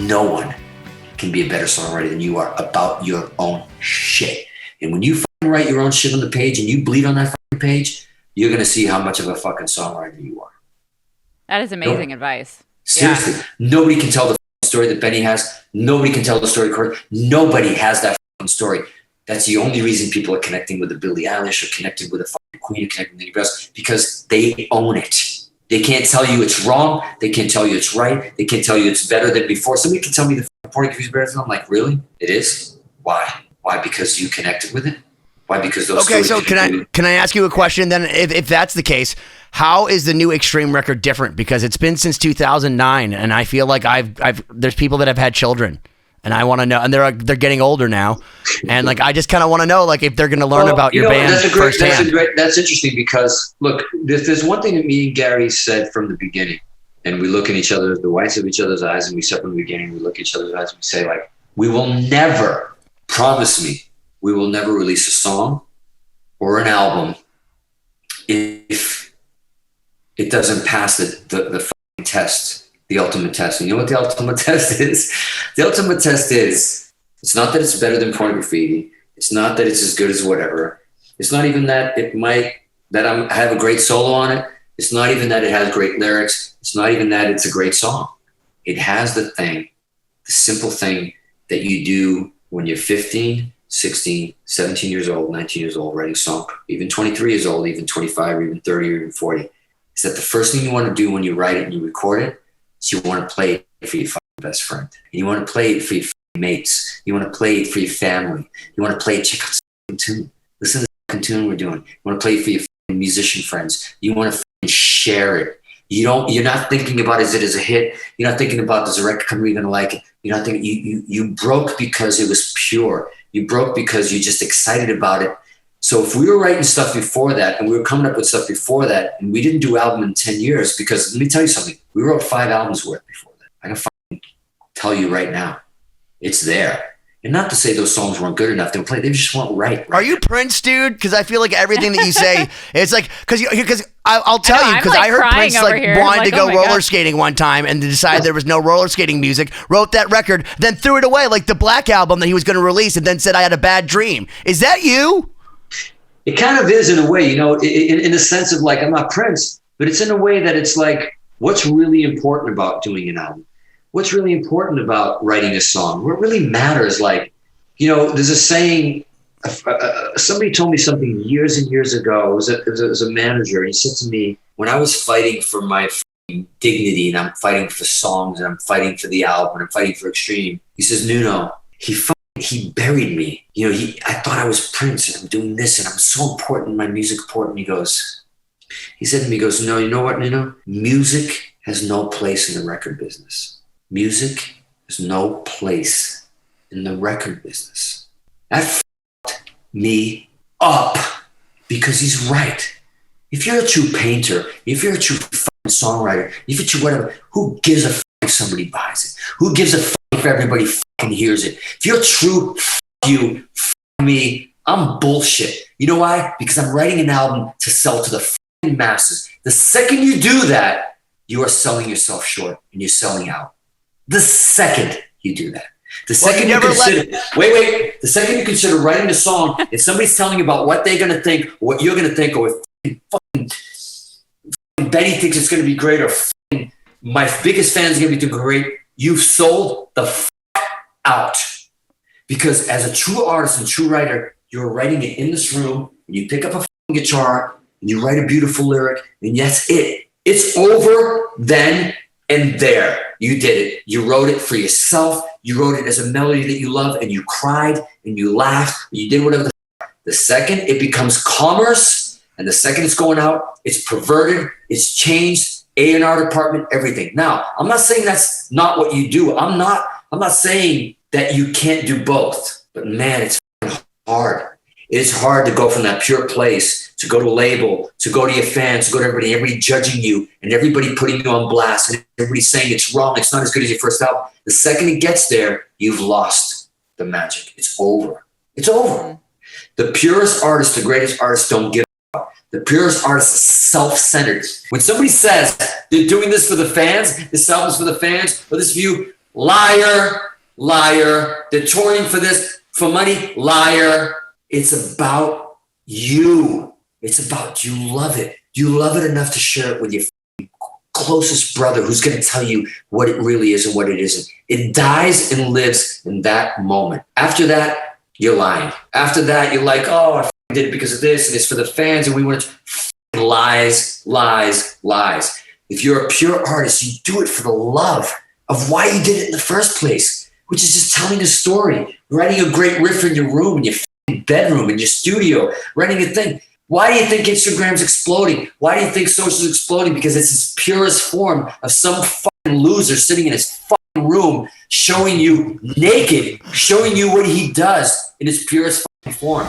no one can be a better songwriter than you are about your own shit. And when you fucking write your own shit on the page and you bleed on that fucking page, you're going to see how much of a fucking songwriter you are. That is amazing advice. Seriously. Yeah. Nobody can tell the story that Benny has. Nobody can tell the story correctly. Nobody has that fucking story. That's the only reason people are connecting with a Billie Eilish or connecting with a fucking Queen or connecting with anybody else, because they own it. They can't tell you it's wrong. They can't tell you it's right. They can't tell you it's better than before. Somebody can tell me the Portuguese better than I'm like, really? It is? Why? Why? Because you connected with it? Why? Because those. Okay, so can I ask you a question then? If that's the case, how is the new Extreme record different? Because it's been since 2009, and I feel like there's people that have had children, and I want to know, and they're getting older now, and like I just kind of want to know, like, if they're going to learn about your band firsthand. That's interesting, because look, there's one thing that me and Gary said from the beginning, and we look in each other, the whites of each other's eyes, and we said from the beginning, we look at each other's eyes, and we say, like, we will never, promise me, we will never release a song or an album if it doesn't pass the fucking test, the ultimate test. And you know what the ultimate test is? The ultimate test is, it's not that it's better than Porn Graffiti. It's not that it's as good as whatever. It's not even that I have a great solo on it. It's not even that it has great lyrics. It's not even that it's a great song. It has the simple thing that you do when you're 15, 16, 17 years old, 19 years old, writing a song, even 23 years old, even 25, or even 30, or even 40, is that the first thing you want to do when you write it and you record it is you want to play it for your fucking best friend. And you want to play it for your mates. You want to play it for your family. You want to play it, check out the tune. Listen to the fucking tune we're doing. You want to play it for your musician friends. You want to share it. You're not thinking about, is it as a hit? You're not thinking about, does the record company going to like it? You're not thinking, you broke because it was pure. You broke because you're just excited about it. So if we were writing stuff before that, and we were coming up with stuff before that, and we didn't do album in 10 years, because let me tell you something, we wrote 5 albums worth before that. I can fucking tell you right now, it's there. And not to say those songs weren't good enough to play, they just weren't right. Are you Prince, dude? Because I feel like everything that you say, it's like, because I'll tell you, because I heard Prince wanted to go roller skating one time and decided there was no roller skating music, wrote that record, then threw it away, like the Black Album that he was going to release, and then said, I had a bad dream. Is that you? It kind of is, in a way, in the sense of, like, I'm not Prince, but it's in a way that it's like, what's really important about doing an album? What's really important about writing a song? What really matters, like, there's a saying, somebody told me something years and years ago. It was a manager, and he said to me, when I was fighting for my dignity, and I'm fighting for songs, and I'm fighting for the album, and I'm fighting for Extreme, he says, Nuno, he buried me. I thought I was Prince, and I'm doing this, and I'm so important, my music important. He said to me, no, you know what, Nuno? Music has no place in the record business. Music has no place in the record business. That fucked me up, because he's right. If you're a true painter, if you're a true fucking songwriter, if you're true whatever, who gives a fuck if somebody buys it? Who gives a fuck if everybody fucking hears it? If you're true, fuck you, fuck me, I'm bullshit. You know why? Because I'm writing an album to sell to the fucking masses. The second you do that, you are selling yourself short, and you're selling out. The second you do that. The second the second you consider writing a song, if somebody's telling you about what they're going to think, or what you're going to think, or if fucking Benny thinks it's going to be great, or my biggest fan is going to be too great, you've sold the out. Because as a true artist and true writer, you're writing it in this room, and you pick up a guitar, and you write a beautiful lyric, and that's it. It's over then and there. You did it. You wrote it for yourself. You wrote it as a melody that you love, and you cried, and you laughed, and you did whatever the second it becomes commerce, and the second it's going out, it's perverted, it's changed, A&R department, everything. Now, I'm not saying that's not what you do. I'm not saying that you can't do both, but man, it's hard. It's hard to go from that pure place, to go to a label, to go to your fans, to go to everybody judging you, and everybody putting you on blast, and everybody saying it's wrong, it's not as good as your first album. The second it gets there, you've lost the magic. It's over. It's over. The purest artists, the greatest artists don't give up. The purest artists are self-centered. When somebody says they're doing this for the fans, this album's for the fans, or this view, Liar, liar. They're touring for this, for money. Liar. It's about you. It's about you love it. You love it enough to share it with your closest brother who's going to tell you what it really is and what it isn't. It dies and lives in that moment. After that, you're lying. After that, you're like, oh, I did it because of this and it's for the fans and we want to. Lies, lies, lies. If you're a pure artist, you do it for the love of why you did it in the first place, which is just telling a story, writing a great riff in your room, in your bedroom, in your studio, writing a thing. Why do you think Instagram's exploding? Why do you think social's exploding? Because it's its purest form of some fucking loser sitting in his fucking room showing you naked, showing you what he does in its purest fucking form.